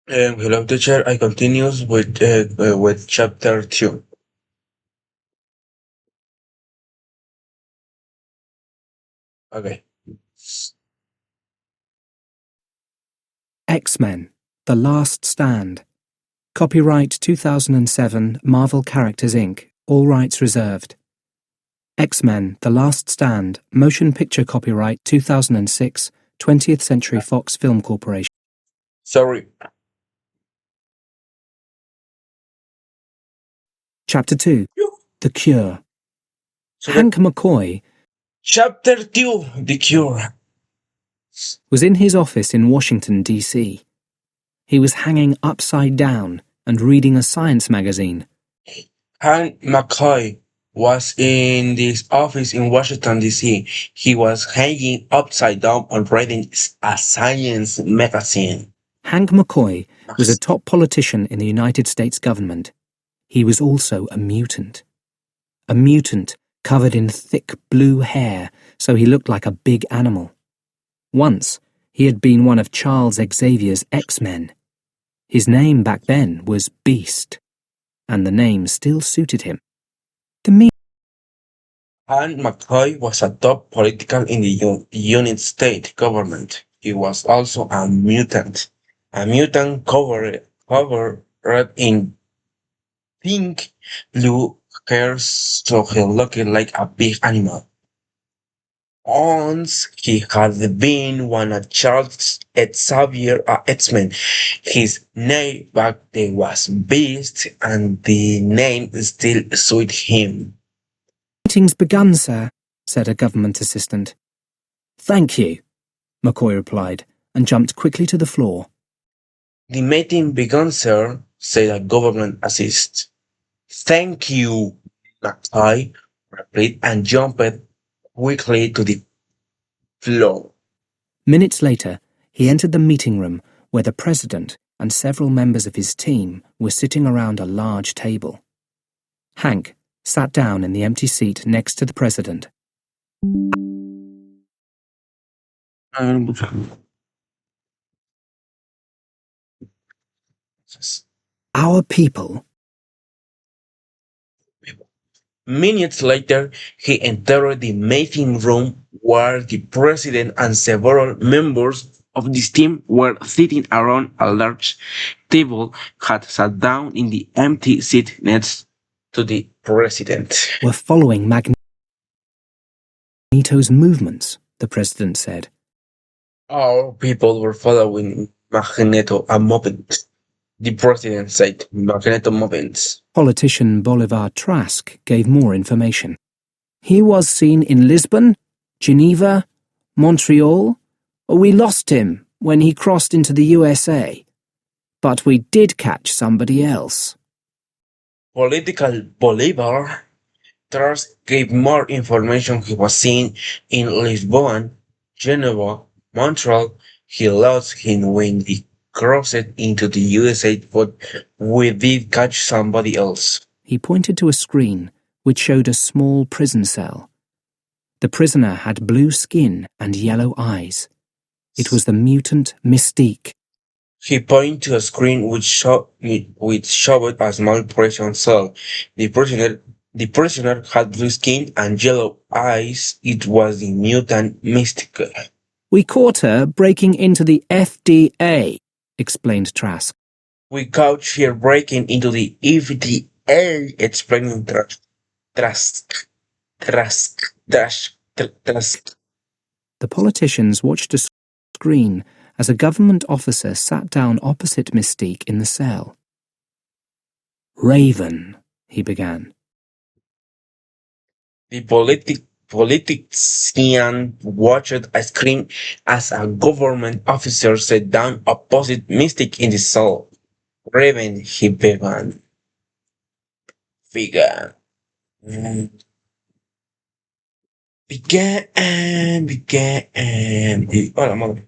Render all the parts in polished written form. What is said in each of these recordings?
Hello, teacher. I continues with chapter 2. Okay. Xmen, The Last Stand. Copyright 2007 Marvel Characters Inc. All rights reserved. Xmen, The Last Stand. Motion picture copyright 2006 20th Century Fox Film Corporation. Sorry. Chapter 2. The Cure. So Hank McCoy chapter 2. The Cure. was in his office in Washington, D.C. He was hanging upside down and reading a science magazine. Hank McCoy was in this office in Washington, D.C. He was hanging upside down and reading a science magazine. Hank McCoy was a top politician in the United States government. He was also a mutant. A mutant covered in thick blue hair, so he looked like a big animal. Once, he had been one of Charles Xavier's X-Men. His name back then was Beast, and the name still suited him. Hank McCoy was a top political in the United States government. He was also a mutant. A mutant covered in pink blue hair, so he looked like a big animal. Once he had been one of Charles Xavier Xmen. His name back then was Beast, and the name still suited him. Meeting's begun, sir, said a government assistant. Thank you, McCoy replied, and jumped quickly to the floor. The meeting began, sir, said a government assistant. Thank you, McCoy replied and jumped quickly to the floor. Minutes later, he entered the meeting room where the president and several members of his team were sitting around a large table. Hank sat down in the empty seat next to the president. Our people? Minutes later, he entered the meeting room where the president and several members of this team were sitting around a large table, had sat down in the empty seat next to the president. Were following Magneto's movements, the president said. Our people were following Magneto a movement. The president said Magneto movements. Politician Bolivar Trask gave more information. He was seen in Lisbon, Geneva, Montreal. We lost him when he crossed into the USA. But we did catch somebody else. Political Bolivar Trask gave more information. He was seen in Lisbon, Geneva, Montreal. He lost him when he crossed into the USA, but we did catch somebody else. He pointed to a screen which showed a small prison cell. The prisoner had blue skin and yellow eyes. It was the mutant Mystique. He pointed to a screen which showed a small prison cell. The prisoner had blue skin and yellow eyes. It was the mutant Mystique. We caught her breaking into the FDA, explained Trask. We caught her breaking into the FDA, explained Trask. The politicians watched a screen as a government officer sat down opposite Mystique in the cell. Raven, he began. The politician watched a screen as a government officer sat down opposite Mystic in the cell. Raven, he began. Hola, madre.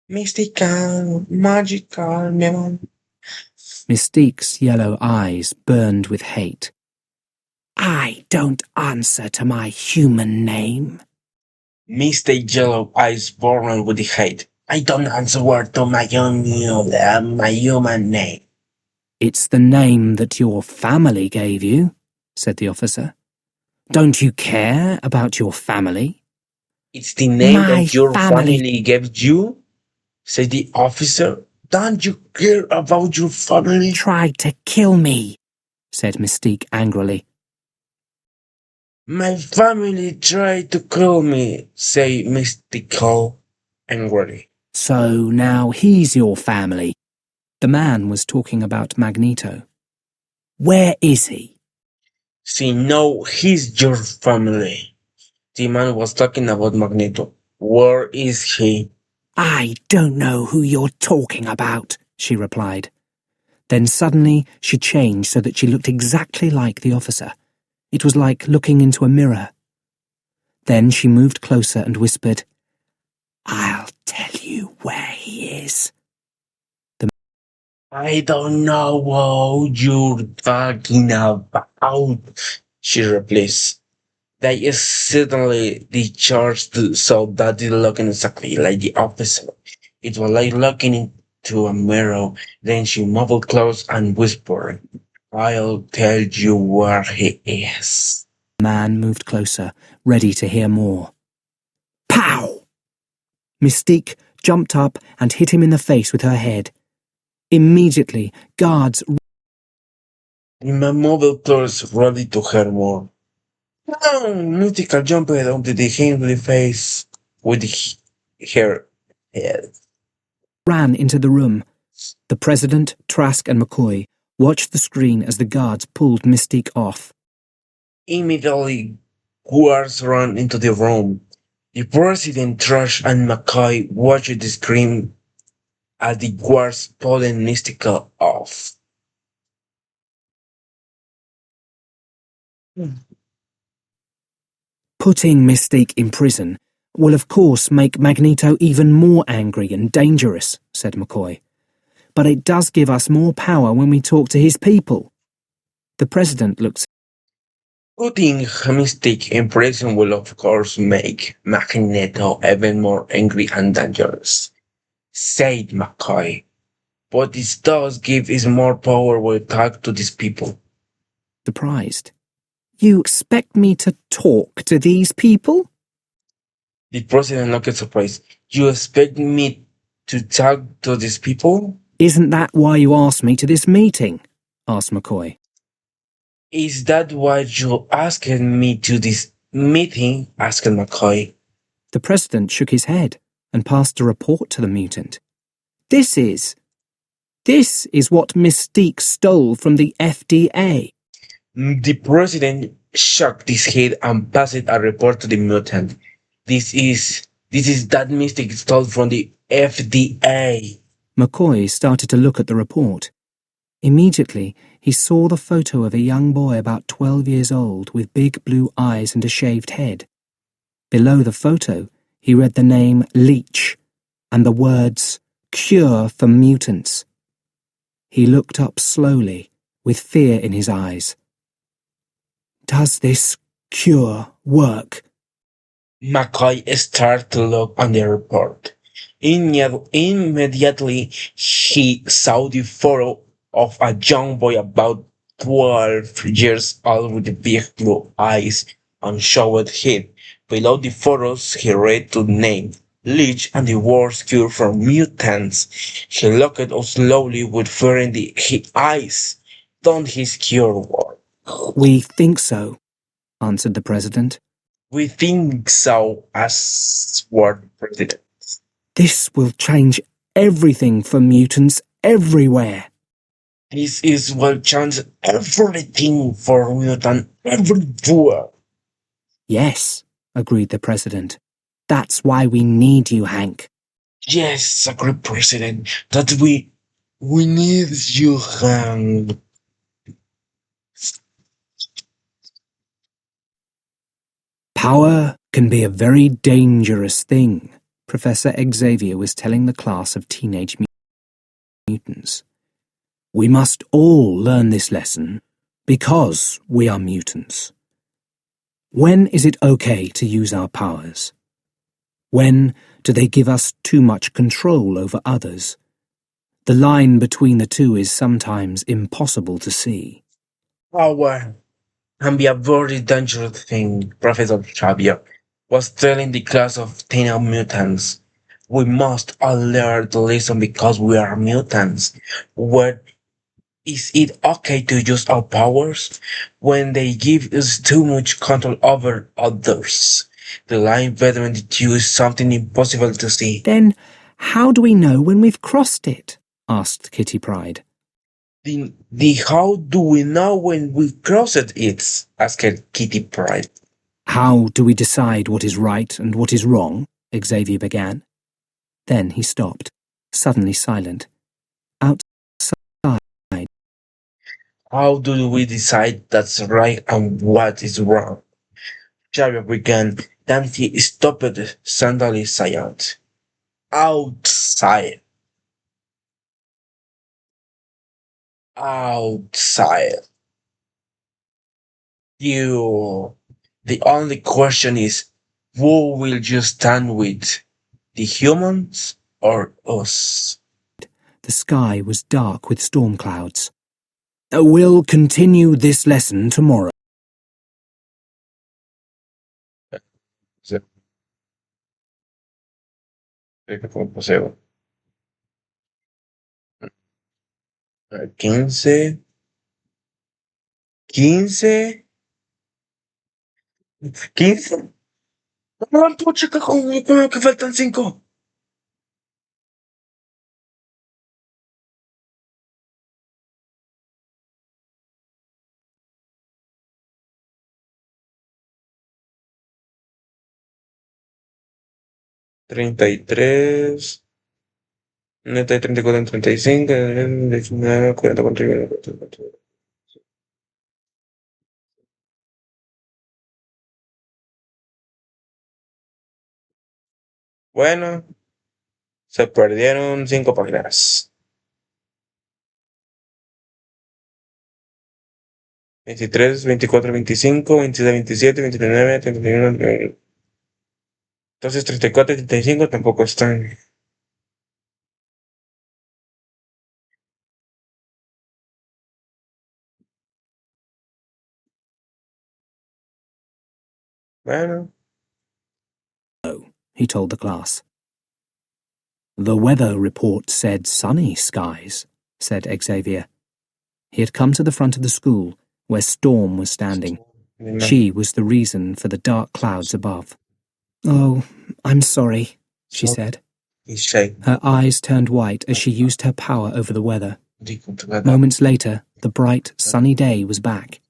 Mystical, magical, never. Mystique's yellow eyes burned with hate. I don't answer to my human name. Mystic yellow eyes burned with hate. I don't answer to my human name. It's the name that your family gave you, said the officer. Don't you care about your family? It's the name My that your family family gave you, said the officer. Don't you care about your family? tried to kill me, said Mystique angrily. My family tried to kill me, said Mystical angrily. So now he's your family. The man was talking about Magneto. Where is he? See, no, he's your family. The man was talking about Magneto. Where is he? I don't know who you're talking about, she replied. Then suddenly she changed so that she looked exactly like the officer. It was like looking into a mirror. Then she moved closer and whispered, I'll tell you where he is. I don't know what you're talking about, she replies. They suddenly discharged so that it looked exactly like the officer. It was like looking into a mirror. Then she moved close and whispered, I'll tell you where he is. The man moved closer, ready to hear more. Pow! Mystique jumped up and hit him in the face with her head. Immediately, guards My mobile close ready to hear more. No, Mythical jumped onto the him face with her head. ran into the room. The President, Trask and McCoy watched the screen as the guards pulled Mystique off. Immediately, guards ran into the room. The President, Trash, and McCoy watched the screen as the guards pulling Mystical off. Putting Mystique in prison will of course make Magneto even more angry and dangerous, said McCoy. But it does give us more power when we talk to his people. The President looked. Putting Mystique in prison will of course make Magneto even more angry and dangerous, said McCoy. But this does give us more power when we talk to these people. Surprised. You expect me to talk to these people? The president looked surprised. You expect me to talk to these people? Isn't that why you asked me to this meeting? Asked McCoy. Is that why you asked me to this meeting? Asked McCoy. The President shook his head and passed a report to the mutant. This is what Mystique stole from the FDA. The president shook his head and passed a report to the mutant. This is that Mystique stole from the FDA. McCoy started to look at the report. Immediately, he saw the photo of a young boy about 12 years old with big blue eyes and a shaved head. Below the photo, he read the name Leech and the words Cure for Mutants. He looked up slowly, with fear in his eyes. Does this cure work? McCoy started to look on the report. Immediately, he saw the photo of a young boy about 12 years old with big blue eyes and shaved head. Below the photos, he read the name, Leech, and the words cure for mutants. He looked up slowly with fear in his eyes. Don't his cure work? We think so, answered the President. We think so, as word president. This will change everything for mutants everywhere. This is will change everything for mutant everywhere. Yes, agreed the President. That's why we need you, Hank. Yes, agreed president, that we need you, Hank. Power can be a very dangerous thing, Professor Xavier was telling the class of teenage mutants. We must all learn this lesson because we are mutants. When is it okay to use our powers? When Do they give us too much control over others? The line between the two is sometimes impossible to see. Power can be a very dangerous thing, Professor Xavier was telling the class of teenage mutants. We must all learn to listen because we are mutants. What is it okay to use our powers when they give us too much control over others? The line between the two is something impossible to see. Then how do we know when we've crossed it? Asked Kitty Pryde. The how do we know when we crossed it? Asked Kitty Pryde. How do we decide what is right and what is wrong? Xavier began. Then he stopped, suddenly silent. Outside. How do we decide that's right and what is wrong? Xavier began, then he stopped, suddenly silent. Outside. Outside. The only question is, who will you stand with? The humans or us? The sky was dark with storm clouds. We'll continue this lesson tomorrow. Paseo. 15. 15. 15. No, tú checa con que faltan 5. Treinta y tres. Neta de 34 en 35. 19, 40, 41. Bueno, se perdieron 5 páginas. 23, 24, 25, 26, 27, 29, 31. Entonces 34 y 35 tampoco están. Bueno, He told the class. The weather report said sunny skies, said Xavier. He had come to the front of the school, where Storm was standing. She was the reason for the dark clouds above. Oh, I'm sorry, she said. Her eyes turned white as she used her power over the weather. Moments later, the bright, sunny day was back.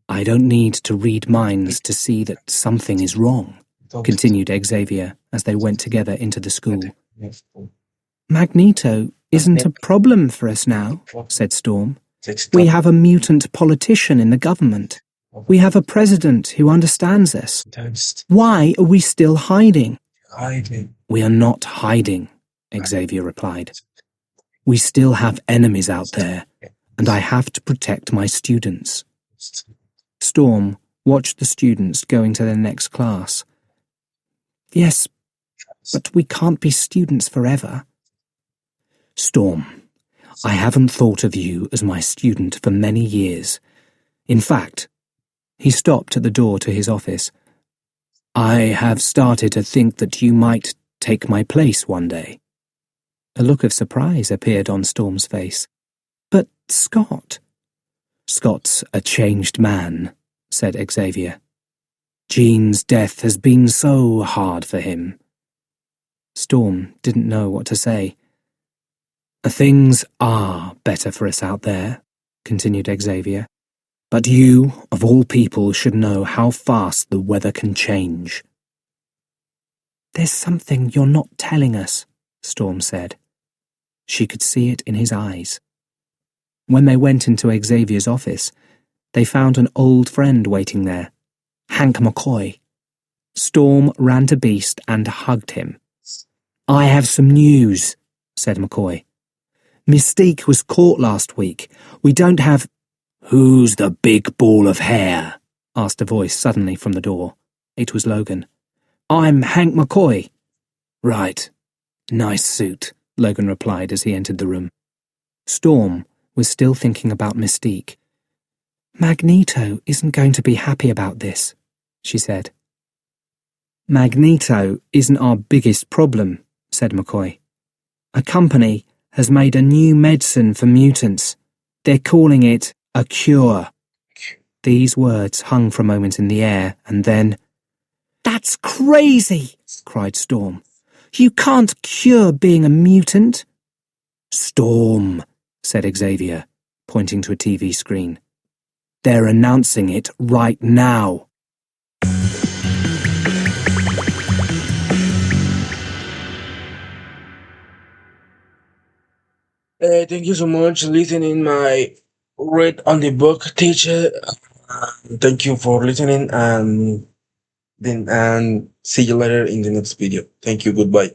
I don't need to read minds to see that something is wrong, continued Xavier as they went together into the school. Magneto isn't a problem for us now, said Storm. We have a mutant politician in the government. We have a president who understands us. Why are we still hiding? We are not hiding, Xavier replied. We still have enemies out there, and I have to protect my students. Storm watched the students going to their next class. Yes, but we can't be students forever. Storm, I haven't thought of you as my student for many years. In fact, he stopped at the door to his office. I have started to think that you might take my place one day. A look of surprise appeared on Storm's face. But Scott... Scott's a changed man, said Xavier. Jean's death has been so hard for him. Storm didn't know what to say. Things are better for us out there, continued Xavier. But you, of all people, should know how fast the weather can change. There's something you're not telling us, Storm said. She could see it in his eyes. When they went into Xavier's office, they found an old friend waiting there, Hank McCoy. Storm ran to Beast and hugged him. I have some news, said McCoy. Mystique was caught last week. We don't have... Who's the big ball of hair? Asked a voice suddenly from the door. It was Logan. I'm Hank McCoy, Right. Nice suit, Logan replied as he entered the room. Storm was still thinking about Mystique. Magneto isn't going to be happy about this, she said. Magneto isn't our biggest problem, said McCoy. A company has made a new medicine for mutants. They're calling it a cure. These words hung for a moment in the air, and then, "That's crazy!" cried Storm. "You can't cure being a mutant." "Storm," said Xavier, pointing to a TV screen. "They're announcing it right now." Thank you so much listening my read on the book teacher. Thank you for listening and see you later in the next video. Thank you. Goodbye.